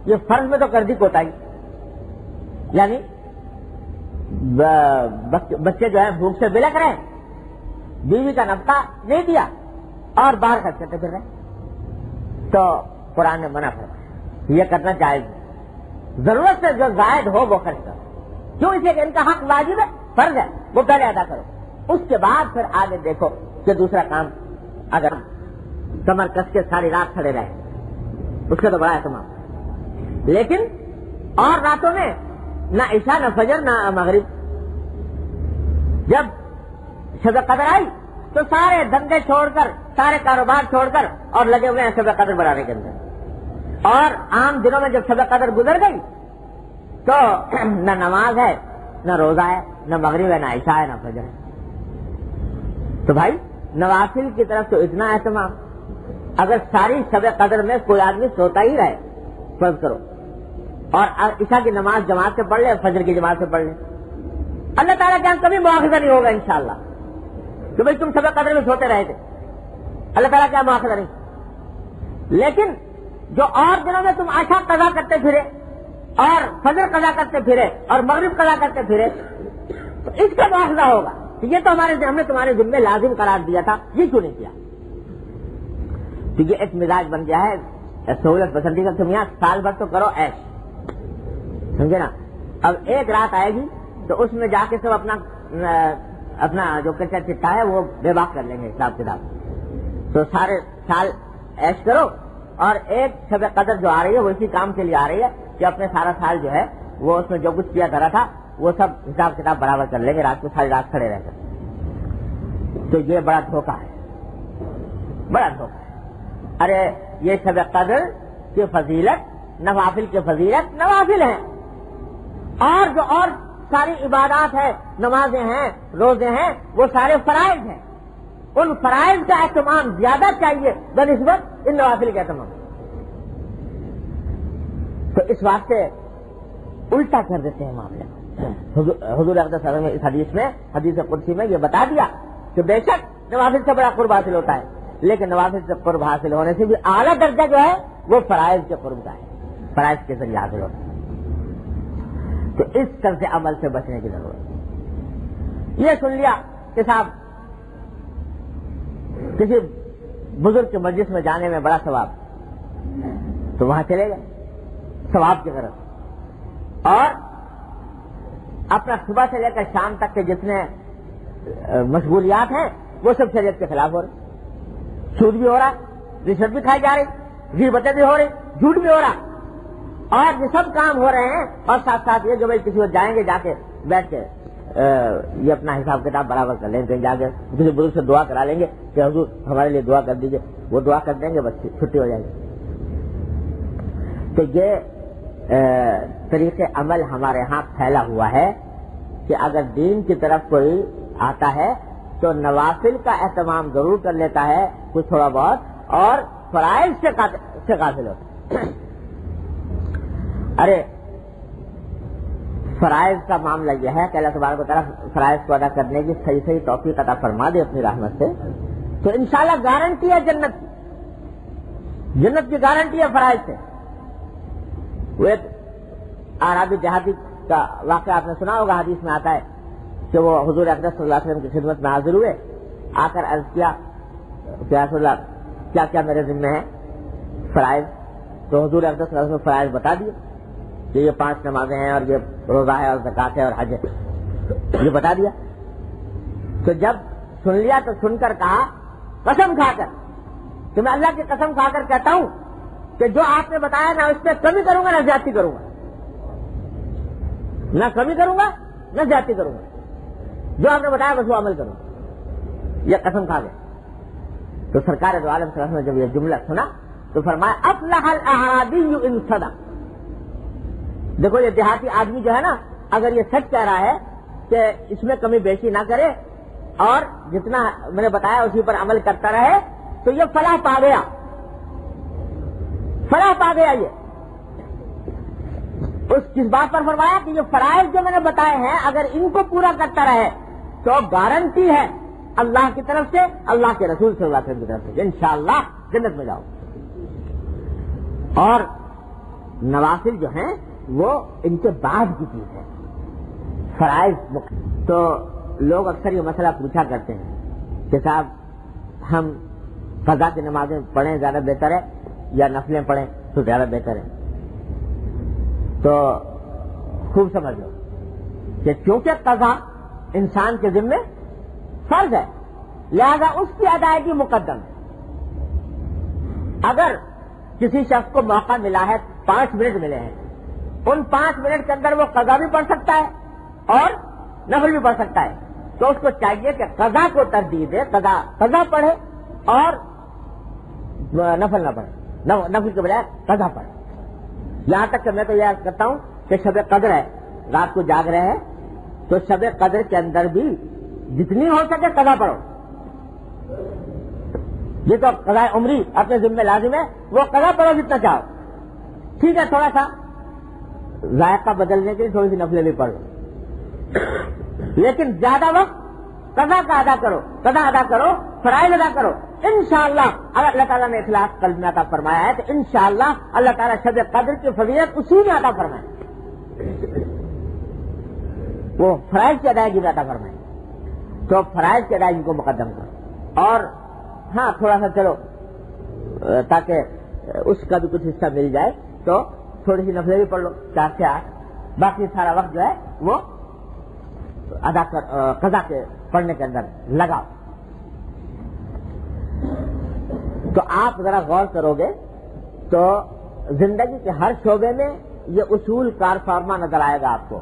یہ فرض میں تو کر دی کوتاہی، یعنی بچے جو ہے بھوک سے بلک رہے، بیوی کا نفقہ نہیں دیا اور باہر خرچ کرتے پھر رہے، تو قرآن نے منع کرا یہ کرنا جائز ہے۔ ضرورت سے جو زائد ہو وہ خرچ کرو، کیوں؟ اس لیے کہ ان کا حق واجب ہے، فرض ہے، وہ پہلے ادا کرو، اس کے بعد پھر آگے دیکھو کہ دوسرا کام اگر کمر کس کے ساری رات کھڑے رہے اس کا تو بڑا اہتمام، لیکن اور راتوں میں نہ عشاء نہ فجر نہ مغرب، جب شب قدر آئی تو سارے دھندے چھوڑ کر، سارے کاروبار چھوڑ کر اور لگے ہوئے ہیں شب قدر بنانے کے اندر، اور عام دنوں میں جب شب قدر گزر گئی تو نہ نماز ہے، نہ روزہ ہے، نہ مغرب ہے، نہ عشاء ہے، نہ فجر ہے۔ تو بھائی نوافل کی طرف تو اتنا اہتمام، اگر ساری شب قدر میں کوئی آدمی سوتا ہی رہے فرض کرو، اور عشاء کی نماز جماعت سے پڑھ لے، فجر کی جماعت سے پڑھ لے، اللہ تعالیٰ کے یہاں کبھی مواخذہ نہیں ہوگا انشاءاللہ کہ بھائی تم شب قدر میں سوتے رہے تھے، اللہ تعالیٰ کیا مواخذہ نہیں۔ لیکن جو اور دنوں میں تم عشاء قضا کرتے پھرے اور فجر قضا کرتے پھرے اور مغرب قضا کرتے پھرے تو اس کا مواخذہ ہوگا کہ یہ تو ہم نے تمہارے ذمے لازم قرار دیا تھا، یہ کیوں نہیں کیا؟ تو یہ ایک مزاج بن گیا ہے سہولت پسندی کا، تم یہاں سال بھر تو کرو ایش، سمجھے نا؟ اب ایک رات آئے گی تو اس میں جا کے سب اپنا جو کچا چٹا ہے وہ بے باک کر لیں گے حساب کتاب، تو سارے سال ایش کرو، اور ایک شب قدر جو آ رہی ہے وہ اسی کام کے لیے آ رہی ہے کہ اپنے سارا سال جو ہے وہ اس میں جو کچھ کیا کرا تھا وہ سب حساب کتاب برابر کر لیں گے، رات کو ساری رات کھڑے رہ کر۔ تو یہ بڑا دھوکہ ہے، بڑا دھوکہ ہے۔ ارے یہ شب قدر کی فضیلت، نوافل کی فضیلت نوافل ہیں، اور جو اور ساری عبادات ہے، نمازیں ہیں، روزے ہیں، وہ سارے فرائض ہیں، ان فرائض کا اہتمام زیادہ چاہیے بنسبت ان نوافل کے اہتمام۔ تو اس واسطے الٹا کر دیتے ہیں معاملہ۔ حضور اقدس صلی اللہ علیہ وسلم نے اس حدیث قدسی میں یہ بتا دیا کہ بے شک نوافل سے بڑا قرب حاصل ہوتا ہے، لیکن نوافل سے قرب حاصل ہونے سے بھی اعلیٰ درجہ جو ہے وہ فرائض کے قرب کا ہے، فرائض کے ذریعے حاصل ہوتا ہے۔ تو اس طرز عمل سے بچنے کی ضرورت ہے۔ یہ سن لیا کہ صاحب کسی بزرگ کے مجلس میں جانے میں بڑا ثواب، تو وہاں چلے گئے ثواب کی غرض، اور اپنا صبح سے لے کر شام تک کے جتنے مشغولیات ہیں وہ سب شریعت کے خلاف ہو رہے، سود بھی ہو رہا، رشوت بھی کھائی جا رہی، غیبتیں بھی ہو رہی، جھوٹ بھی ہو رہا، اور یہ سب کام ہو رہے ہیں، اور ساتھ ساتھ یہ جو بھائی کسی وقت جائیں گے جا کے بیٹھ کے یہ اپنا حساب کتاب برابر کر لیں گے، کہیں جا کے کسی بزرگ سے دعا کرا لیں گے کہ حضور ہمارے لیے دعا کر دیجیے، وہ دعا کر دیں گے، بس چھٹی ہو جائے گی۔ تو یہ طریقے عمل ہمارے ہاں پھیلا ہوا ہے کہ اگر دین کی طرف کوئی آتا ہے تو نوافل کا اہتمام ضرور کر لیتا ہے کچھ تھوڑا بہت، اور فرائض سے غافل ہوتا ہے۔ ارے فرائض کا معاملہ یہ ہے کہ اللہ تبارک و تعالیٰ فرائض کو ادا کرنے کی صحیح توفیق عطا فرما دے اپنی رحمت سے، تو انشاءاللہ گارنٹی ہے جنت کی گارنٹی ہے فرائض سے۔ وہ ایک اعرابی دیہاتی کا واقعہ آپ نے سنا ہوگا، حدیث میں آتا ہے کہ وہ حضور اقدس صلی اللہ علیہ وسلم کی خدمت میں حاضر ہوئے، آ کر عرض کیا کہ رسول اللہ کیا کیا میرے ذمہ ہے فرائض؟ تو حضور اقدس صلی اللہ علیہ وسلم فرائض بتا دیے کہ یہ 5 نمازیں ہیں، اور یہ روزہ ہے، اور زکات ہے، اور حج ہے، یہ بتا دیا۔ تو جب سن لیا تو سن کر کہا قسم کھا کر کہ میں اللہ کی قسم کھا کر کہتا ہوں کہ جو آپ نے بتایا نہ اس پہ کمی کروں گا نہ زیادتی کروں گا، نہ کمی کروں گا نہ زیادتی کروں گا، جو آپ نے بتایا بس وہ عمل کروں گا، یہ قسم کھا گیا۔ تو سرکار دو عالم صلی اللہ علیہ وسلم نے جب یہ جملہ سنا تو فرمایا افلح الاعرابی ان صدق۔ دیکھو یہ دیہاتی آدمی جو ہے نا، اگر یہ سچ کہہ رہا ہے کہ اس میں کمی بیشی نہ کرے اور جتنا میں نے بتایا اسی پر عمل کرتا رہے تو یہ فلاح پا گیا، فلاح پا گیا۔ یہ اس کس بات پر فرمایا کہ یہ فرائض جو میں نے بتائے ہیں اگر ان کو پورا کرتا رہے تو گارنٹی ہے اللہ کی طرف سے، اللہ کے رسول صلی اللہ علیہ وسلم کی طرف سے انشاءاللہ جنت میں جاؤ۔ اور نوافل جو ہیں وہ ان کے بعد کی چیز ہے، فرائض۔ تو لوگ اکثر یہ مسئلہ پوچھا کرتے ہیں کہ صاحب ہم قضا کی نمازیں پڑھیں زیادہ بہتر ہے یا نفلیں پڑھیں تو زیادہ بہتر ہے؟ تو خوب سمجھ لو کہ چونکہ قضا انسان کے ذمے فرض ہے لہذا اس کی ادائیگی مقدم ہے۔ اگر کسی شخص کو موقع ملا ہے، 5 منٹ ملے ہیں، ان 5 منٹ کے اندر وہ قضا بھی پڑھ سکتا ہے اور نفل بھی پڑھ سکتا ہے، تو اس کو چاہیے کہ قضا کو ترجیح دے، قضا پڑھے اور نفل نہ پڑھے، نفل کے بجائے قضا پڑھے۔ یہاں تک کہ میں تو یہ عرض کرتا ہوں کہ شب قدر ہے، رات کو جاگ رہے ہیں تو شب قدر کے اندر بھی جتنی ہو سکے قضا پڑھو۔ یہ تو قضاء عمری اپنے ذمہ لازم ہے، وہ قضا پڑھو جتنا چاہو، ٹھیک ہے تھوڑا سا ذائقہ بدلنے کے لیے تھوڑی سی نفلیں بھی پڑھو، لیکن زیادہ وقت قضا کا ادا کرو، قضا ادا کرو، فرائض ادا کرو۔ انشاءاللہ اگر اللہ تعالیٰ نے اخلاص قلب میں عطا فرمایا ہے تو انشاءاللہ اللہ تعالیٰ شب قدر کی فضیلت اسی میں عطا فرمائے، وہ فرائض کی ادائیگی میں عطا فرمائے۔ تو فرائض کی ادائیگی کو مقدم کرو، اور ہاں تھوڑا سا چلو تاکہ اس کا بھی کچھ حصہ مل جائے تو تھوڑی سی نفلیں بھی پڑھ لو 4 سے 8، باقی سارا وقت جو ہے وہ قضا کے پڑھنے کے اندر لگاؤ۔ تو آپ ذرا غور کرو گے تو زندگی کے ہر شعبے میں یہ اصول کار فرما نظر آئے گا آپ کو۔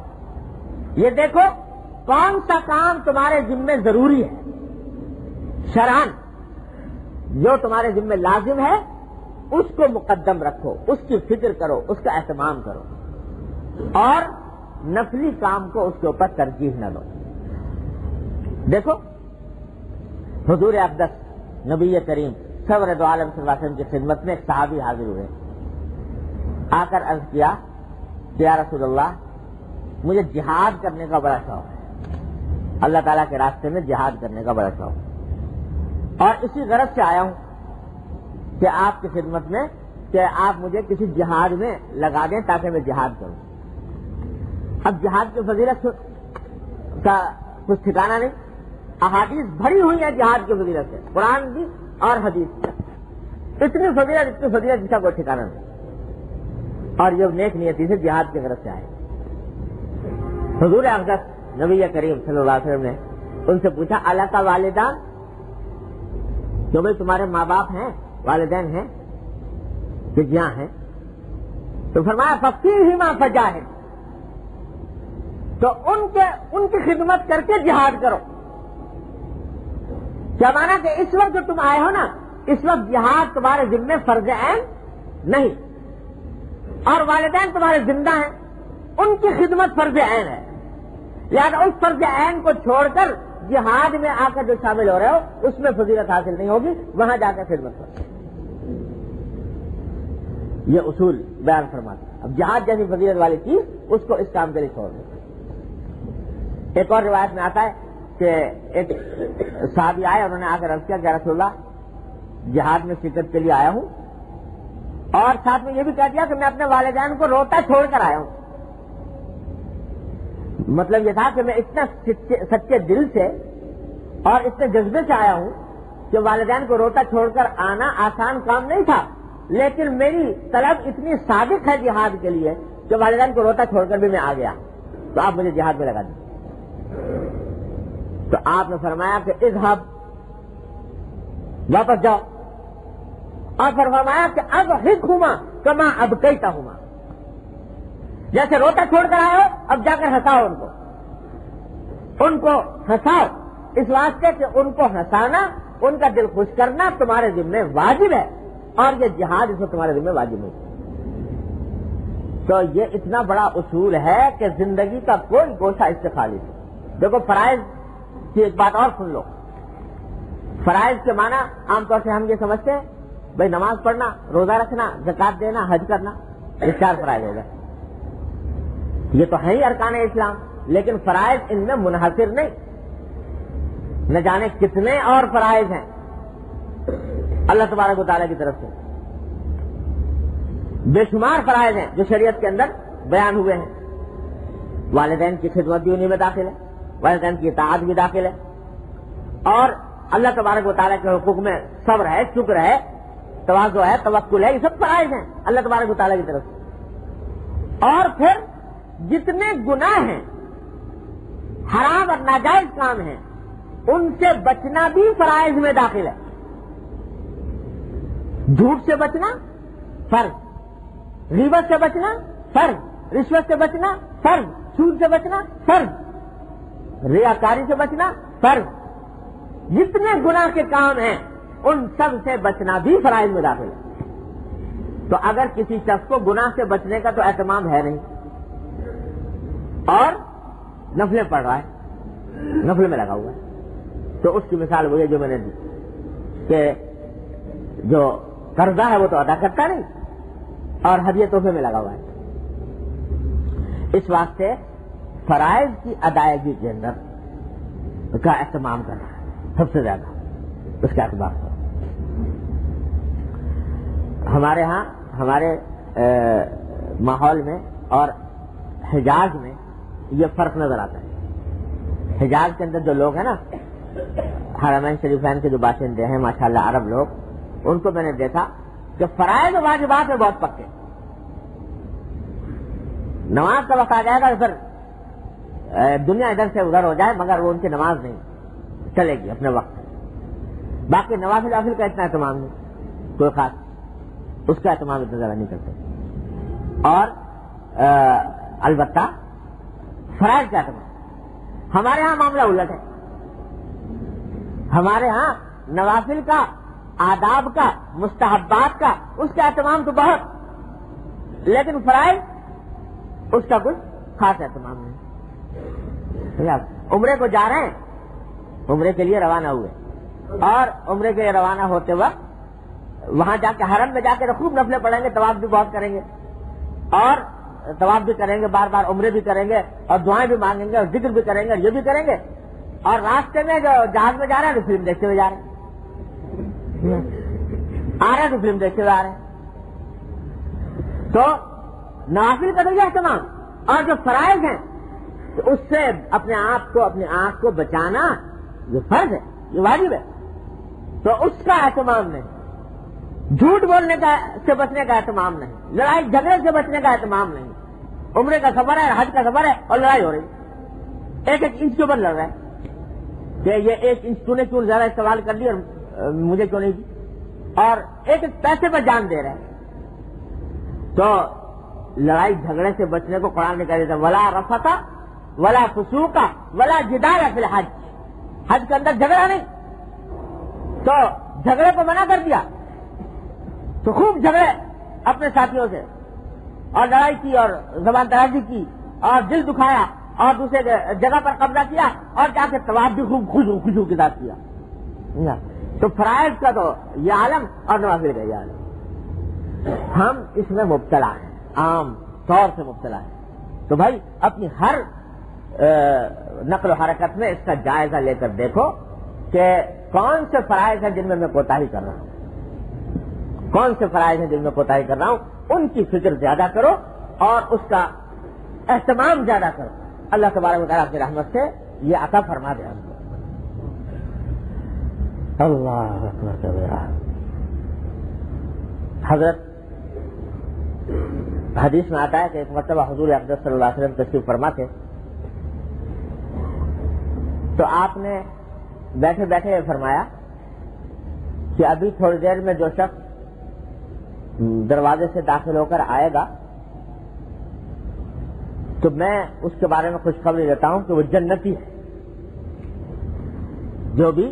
یہ دیکھو کون سا کام تمہارے ذمے ضروری ہے شرعاً، جو تمہارے ذمے لازم ہے اس کو مقدم رکھو، اس کی فکر کرو، اس کا اہتمام کرو، اور نفلی کام کو اس کے اوپر ترجیح نہ دو۔ دیکھو حضور اقدس نبی کریم سرور دو عالم صلی اللہ علیہ وسلم کی خدمت میں ایک صحابی حاضر ہوئے، آ کر عرض کیا کہ یا رسول اللہ مجھے جہاد کرنے کا بڑا شوق ہے، اللہ تعالیٰ کے راستے میں جہاد کرنے کا بڑا شوق ہے، اور اسی غرض سے آیا ہوں کہ آپ کی خدمت میں کہ آپ مجھے کسی جہاد میں لگا دیں تاکہ میں جہاد کروں۔ اب جہاد کی فضیلت کا کچھ ٹھکانا نہیں، احادیث بھری ہوئی ہے جہاد کی فضیلت سے، قرآن بھی اور حدیث سے، اتنی فضیلت جس کا کوئی ٹھکانا نہیں، اور یہ نیک نیتی سے جہاد کی غرض سے آئے۔ حضور اقدس نبی کریم صلی اللہ علیہ وسلم نے ان سے پوچھا اللہ کا والدان، جو بھائی تمہارے ماں باپ ہیں، والدین ہیں؟ کہ جی ہاں ہیں۔ تو فرمایا فَفِيهِمَا فَجَاهِدْ، تو ان کی خدمت کر کے جہاد کرو۔ کیا مانا کہ اس وقت جو تم آئے ہو نا، اس وقت جہاد تمہارے ذمے فرض عین نہیں، اور والدین تمہارے زندہ ہیں، ان کی خدمت فرض عین ہے، لہٰذا اس فرض عین کو چھوڑ کر جہاد میں آ کر جو شامل ہو رہے ہو اس میں فضیلت حاصل نہیں ہوگی، وہاں جا کر خدمت کرو۔ یہ اصول بیان فرماتے ہیں۔ اب جہاد جیسی فضیلت والی چیز اس کو اس کام کے لیے چھوڑ دیں۔ ایک اور روایت میں آتا ہے کہ ایک صحابی آئے، انہوں نے آ کر عرض کیا کہ یا رسول اللہ جہاد میں شرکت کے لیے آیا ہوں، اور ساتھ میں یہ بھی کہہ دیا کہ میں اپنے والدین کو روتا چھوڑ کر آیا ہوں۔ مطلب یہ تھا کہ میں اتنا سچے دل سے اور اتنے جذبے سے آیا ہوں کہ والدین کو روتا چھوڑ کر آنا آسان کام نہیں تھا، لیکن میری طلب اتنی صادق ہے جہاد کے لیے کہ والدین کو روتا چھوڑ کر بھی میں آ گیا، تو آپ مجھے جہاد میں لگا دیں۔ تو آپ نے فرمایا کہ اذهب، واپس جاؤ، اور فرمایا کہ اب حکما کما اب کیتا ہما، جیسے روتا چھوڑ کر آئے ہو اب جا کر ہنساؤ ان کو ہنساؤ، اس واسطے کہ ان کو ہنسانا، ان کا دل خوش کرنا تمہارے ذمہ واجب ہے، اور یہ جہاد اس میں تمہارے ذمہ واجب نہیں۔ تو یہ اتنا بڑا اصول ہے کہ زندگی کا کوئی گوشہ اس سے خالی نہیں۔ دیکھو فرائض کی ایک بات اور سن لو، فرائض کے معنی عام طور سے ہم یہ سمجھتے ہیں بھائی نماز پڑھنا، روزہ رکھنا، زکات دینا، حج کرنا، یہ 4 فرائض ہو گئے، یہ تو ہے ہی ارکان اسلام، لیکن فرائض ان میں منحصر نہیں، نہ جانے کتنے اور فرائض ہیں اللہ تبارک و تعالیٰ کی طرف سے، بے شمار فرائض ہیں جو شریعت کے اندر بیان ہوئے ہیں۔ والدین کی خدمت بھی انہیں میں داخل ہے، والدین کی اطاعت بھی داخل ہے، اور اللہ تبارک و تعالیٰ کے حقوق میں صبر ہے، شکر ہے، تواضع ہے، توکل ہے، یہ سب فرائض ہیں اللہ تبارک و تعالیٰ کی طرف سے۔ اور پھر جتنے گناہ ہیں، حرام اور ناجائز کام ہیں، ان سے بچنا بھی فرائض میں داخل ہے۔ جھوٹ سے بچنا فرض، غیبت سے بچنا فرض، رشوت سے بچنا فرض، سود سے بچنا فرض، ریاکاری سے بچنا فرض، جتنے گناہ کے کام ہیں ان سب سے بچنا بھی فرائض میں داخل ہے۔ تو اگر کسی شخص کو گناہ سے بچنے کا تو اہتمام ہے نہیں اور نفلیں پڑھ رہا ہے، نفل میں لگا ہوا ہے، تو اس کی مثال وہ ہے جو میں نے دی کہ جو قرضہ ہے وہ تو ادا کرتا نہیں اور ہدیہ تحفے میں لگا ہوا ہے۔ اس واسطے فرائض کی ادائیگی کے اندر کا اہتمام کرنا ہے سب سے زیادہ، اس کا اعتبار کرنا۔ ہمارے ہاں ہمارے ماحول میں اور حجاز میں یہ فرق نظر آتا ہے۔ حجاز کے اندر جو لوگ ہیں نا، حرمین شریفین کے جو باشندے ہیں ماشاءاللہ عرب لوگ، ان کو میں نے دیکھا کہ فرائض و واجبات میں بہت پکے، نماز کا وقت آ جائے گا تو پھر دنیا ادھر سے ادھر ہو جائے مگر وہ ان کی نماز نہیں چلے گی اپنے وقت۔ باقی نوافل وافل کا اتنا اہتمام نہیں، کوئی خاص اس کا اہتمام اتنا زیادہ نہیں کرتے، اور البتہ فرائض کا اہتمام۔ ہمارے ہاں معاملہ الٹ ہے، ہمارے ہاں نوافل کا، آداب کا، مستحبات کا، اس کا اہتمام تو بہت، لیکن فرائض اس کا کچھ خاص اہتمام نہیں۔ عمرے کو جا رہے ہیں، عمرے کے لیے روانہ ہوئے، اور عمرے کے لیے روانہ ہوتے وقت وہاں جا کے حرم میں جا کے خوب نفلیں پڑھیں گے، طواف بھی بہت کریں گے، اور طواف بھی کریں گے، بار بار عمرے بھی کریں گے، اور دعائیں بھی مانگیں گے، اور ذکر بھی کریں گے، اور یہ بھی کریں گے، اور راستے میں جو جہاز میں جا رہے ہیں تو فلم دیکھتے ہوئے جا رہے ہیں، آ رہے ہیں تو فلم دیکھتے ہوئے آ رہے ہیں۔ تو نوافل کا تو یہ اہتمام، اور جو فرائض ہیں تو اس سے اپنے آپ کو، اپنی آنکھ کو بچانا یہ فرض ہے، یہ واجب ہے، تو اس کا اہتمام نہیں، جھوٹ بولنے کا سے بچنے کا اہتمام نہیں، لڑائی جھگڑے سے بچنے کا اہتمام نہیں۔ عمرے کا سفر ہے، حج کا سفر ہے، اور لڑائی ہو رہی، ایک ایک انچ کے اوپر لڑ رہا ہے کہ یہ 1 انچ تو نے کیوں زیادہ استعمال کر لی اور مجھے کیوں نہیں دی، اور ایک ایک پیسے پر جان دے رہے ہیں۔ تو لڑائی جھگڑے سے بچنے کو قرآن نے کہہ دیتا ولا رفث ولا فسوق ولا جدال فی الحج، حج کے اندر جھگڑا نہیں، تو جھگڑے کو منع کر دیا، تو خوب جھگڑے اپنے ساتھیوں سے، اور لڑائی کی، اور زبان درازی کی، اور دل دکھایا، اور دوسرے جگہ پر قبضہ کیا، اور جا کے طواف بھی خوب خوشو کے ساتھ کیا۔ تو فرائض کا تو یہ عالم، اور نوافل کا یہ عالم، ہم اس میں مبتلا ہیں، عام طور سے مبتلا ہیں۔ تو بھائی اپنی ہر نقل و حرکت میں اس کا جائزہ لے کر دیکھو کہ کون سے فرائض ہیں جن میں میں کوتاہی کر رہا ہوں، کون سے فرائض ہیں جن میں کوتاہی کر رہا ہوں، ان کی فکر زیادہ کرو اور اس کا اہتمام زیادہ کرو، اللہ تبارک و تعالیٰ کی رحمت سے یہ عطا فرما دے ہم کو۔ اللہ اکبر کبیرہ۔ حضرت حدیث میں آتا ہے کہ ایک مرتبہ حضور اقدس صلی اللہ علیہ وسلم تشریف فرما تھے، تو آپ نے بیٹھے بیٹھے فرمایا کہ ابھی تھوڑی دیر میں جو شخص دروازے سے داخل ہو کر آئے گا تو میں اس کے بارے میں خوشخبری دیتا ہوں کہ وہ جنتی ہے. جو بھی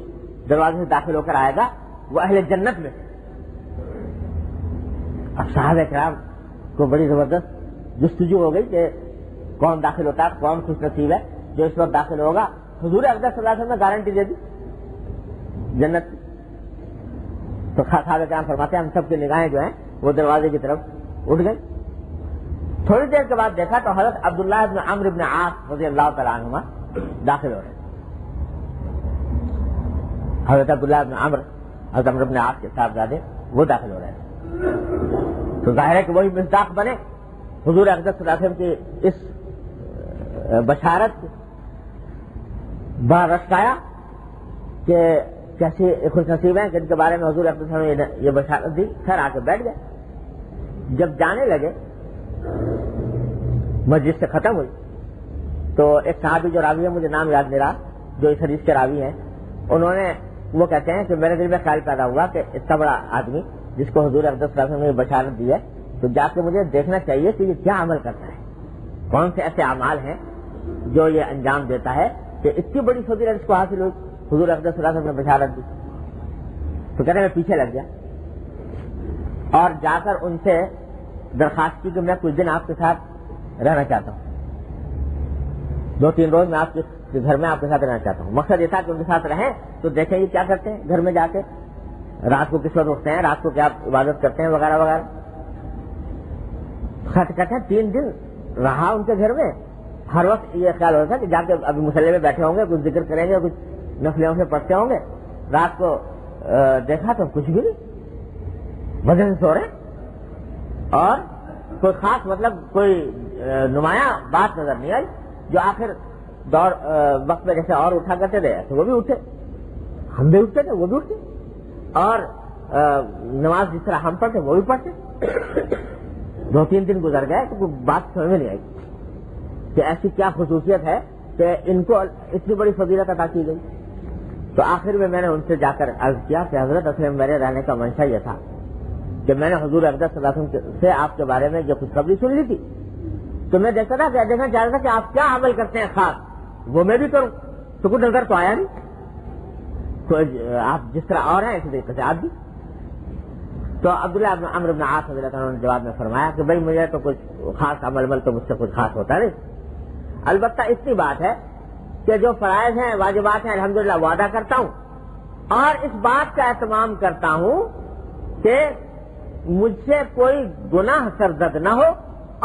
دروازے سے داخل ہو کر آئے گا وہ اہل جنت میں. اب صحابہ کرام کو بڑی زبردست جستجو ہو گئی کہ کون داخل ہوتا ہے, کون خوش نصیب ہے جو اس وقت داخل ہوگا. حضور اقدس صلی اللہ علیہ وسلم نے گارنٹی دے دی جنت کی. تو صحابہ کرام فرماتے ہیں ہم سب کی نگاہیں جو ہیں وہ دروازے کی طرف اٹھ گئی. تھوڑی دیر کے بعد دیکھا تو حضرت عبداللہ بن عمرو بن عاص رضی اللہ تعالیٰ عنہما داخل ہو رہے. حضرت عبداللہ بن عمرو بن عاص کے صاحبزادے وہ داخل ہو رہے ہیں. تو ظاہر ہے کہ وہی مصداق بنے حضور اقدس صلی اللہ علیہ وسلم کی اس بشارت برسایا کہ کیسی خوش نصیب ہیں جن کے بارے میں حضور اقدس صلی اللہ علیہ وسلم نے یہ بشارت دی. سر آ کے بیٹھ گئے. جب جانے لگے مسجد سے ختم ہوئی تو ایک صحابی جو راوی ہے, مجھے نام یاد نہیں رہا, جو اس حدیث کے راوی ہیں, انہوں نے وہ کہتے ہیں کہ میرے دل میں خیال پیدا ہوا کہ اتنا بڑا آدمی جس کو حضور اقدس صلی اللہ علیہ وسلم نے بشارت دی ہے تو جا کے مجھے دیکھنا چاہیے کہ یہ کیا عمل کرتا ہے, کون سے ایسے اعمال ہیں جو یہ انجام دیتا ہے کہ اتنی بڑی فضیلت اس کو حاصل ہوئی, حضور اقدس صلی اللہ علیہ وسلم نے بشارت دی. تو کہتے ہیں میں پیچھے لگ گیا اور جا کر ان سے درخواست کی کہ میں کچھ دن آپ کے ساتھ رہنا چاہتا ہوں, 2-3 روز میں آپ کے گھر میں آپ کے ساتھ رہنا چاہتا ہوں. مقصد یہ تھا کہ ان کے ساتھ رہیں تو دیکھیں یہ کیا کرتے ہیں گھر میں جا کے, رات کو کس وقت اٹھتے ہیں, رات کو کیا عبادت کرتے ہیں وغیرہ وغیرہ. کہتے ہیں 3 دن رہا ان کے گھر میں. ہر وقت یہ خیال ہوتا تھا کہ جا کے ابھی مصلی میں بیٹھے ہوں گے, کچھ ذکر کریں گے, کچھ نفلیوں سے پڑھتے ہوں گے. رات کو دیکھا تو کچھ بھی نہیں, وجہ سے سو رہے اور کوئی خاص مطلب کوئی نمایاں بات نظر نہیں آئی. جو آخر دور وقت میں جیسے اور اٹھا کرتے تھے تو وہ بھی اٹھے, ہم بھی اٹھتے تھے وہ بھی اٹھتے, اور نماز جس طرح ہم پڑھتے وہ بھی پڑھتے. 2-3 دن گزر گئے تو کوئی بات سمجھ میں نہیں آئی کہ ایسی کیا خصوصیت ہے کہ ان کو اتنی بڑی فضیلت عطا کی گئی. تو آخر میں نے ان سے جا کر عرض کیا کہ حضرت اصل میں میرے رہنے کا منشا یہ تھا کہ میں نے حضور اقدس صلی اللہ علیہ وسلم سے آپ کے بارے میں جو خوشخبری سن لی تھی تو میں دیکھنا چاہ رہا تھا کہ آپ کیا عمل کرتے ہیں خاص, وہ میں بھی کروں. تو کچھ نظر تو آیا نہیں, تو آپ جس طرح اور ہیں اسی طریقے سے آپ بھی. تو عبداللہ بن عمرو بن عاص رضی اللہ عنہ نے جواب میں فرمایا کہ بھائی مجھے تو کچھ خاص عمل تو مجھ سے کچھ خاص ہوتا نہیں, البتہ اتنی بات ہے کہ جو فرائض ہیں واجبات ہیں الحمدللہ وہ ادا کرتا ہوں, اور اس بات کا اہتمام کرتا ہوں کہ مجھ سے کوئی گناہ سرزد نہ ہو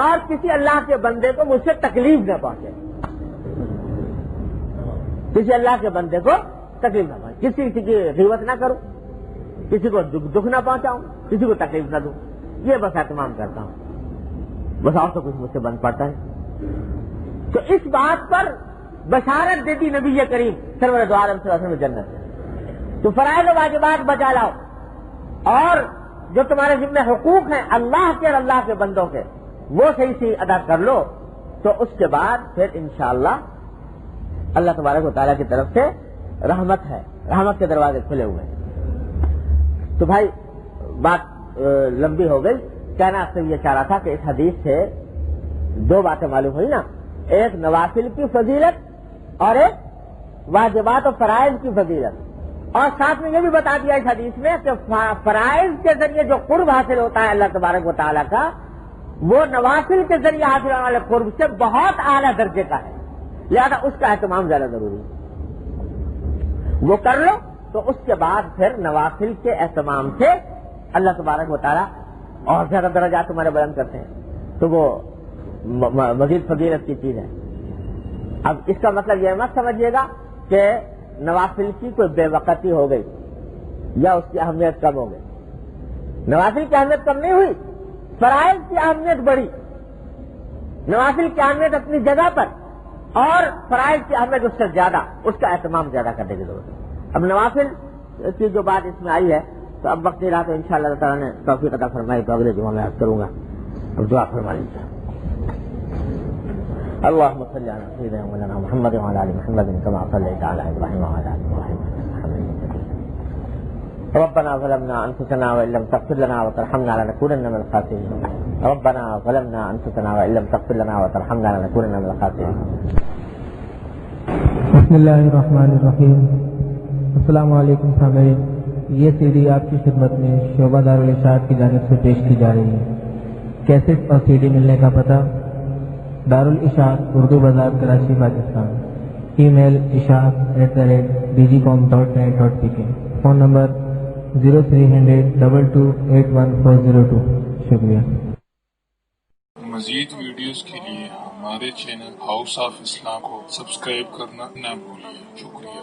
اور کسی اللہ کے بندے کو مجھ سے تکلیف نہ پہنچے, کسی اللہ کے بندے کو تکلیف نہ پہنچے, کسی کی غیبت نہ کروں, کسی کو دکھ نہ پہنچاؤں, کسی کو تکلیف نہ دوں, یہ بس اہتمام کرتا ہوں, بس اور تو کچھ مجھ سے بن پڑتا ہے. تو اس بات پر بشارت دیتی نبی کریم سرور دو عالم صلی اللہ علیہ وسلم جنت. تو فرائض و واجبات بچا لاؤ اور جو تمہارے ذمہ حقوق ہیں اللہ کے اور اللہ کے بندوں کے وہ صحیح ادا کر لو, تو اس کے بعد پھر انشاءاللہ اللہ تبارک و تعالیٰ کی طرف سے رحمت ہے, رحمت کے دروازے کھلے ہوئے ہیں. تو بھائی بات لمبی ہو گئی, کہنا آپ سے یہ چاہ رہا تھا کہ اس حدیث سے 2 باتیں معلوم ہوئی نا, ایک نوافل کی فضیلت اور ایک واجبات و فرائض کی فضیلت, اور ساتھ میں یہ بھی بتا دیا اس حدیث میں کہ فرائض کے ذریعے جو قرب حاصل ہوتا ہے اللہ تبارک و تعالیٰ کا وہ نوافل کے ذریعے حاصل ہونے والے قرب سے بہت اعلیٰ درجے کا ہے, لہذا اس کا اہتمام زیادہ ضروری ہے. وہ کر لو تو اس کے بعد پھر نوافل کے اہتمام سے اللہ تبارک و تعالیٰ اور زیادہ درجات تمہارے بیان کرتے ہیں, تو وہ مزید فضیلت کی چیز ہے. اب اس کا مطلب یہ مت سمجھیے گا کہ نوافل کی کوئی بے وقتی ہو گئی یا اس کی اہمیت کم ہو گئی. نوافل کی اہمیت کم نہیں ہوئی, فرائض کی اہمیت بڑھی. نوافل کی اہمیت اپنی جگہ پر اور فرائض کی اہمیت اس سے زیادہ, اس کا اہتمام زیادہ کرنے کی ضرورت ہے. اب نوافل کی جو بات اس میں آئی ہے تو اب وقت نہیں رہا, تو انشاءاللہ اللہ تعالیٰ نے توفیق عطا فرمائی تو اگلے جمعہ میں عرض کروں گا. اب دعا فرما لیجیے. اللهم صل على سيدنا مولانا محمد وعلى ال محمد كما صليت على ابراهيم وعلى ال ابراهيم انك حميد مجيد. ربنا ظلمنا أنفسنا وإن لم تغفر لنا وترحمنا لنكونن من الخاسرين. ربنا ظلمنا أنفسنا وإن لم تغفر لنا وترحمنا لنكونن من الخاسرين. بسم اللہ الرحمن الرحیم. السلام علیکم سامعین، یہ سی ڈی آپ کی خدمت میں شعبہ دارالاشاعت کی جانب سے پیش کی جا رہی ہے. کیسٹ اور سی ڈی ملنے کا پتہ: دارالاشاعت، اردو بازار، کراچی، پاکستان. ای میل ishaat@dgcom.net.pk. Phone number 030022814002. شکریہ. مزید ویڈیوز کے لیے ہمارے چینل ہاؤس آف اسلام کو سبسکرائب کرنا نہ بھولیں. شکریہ.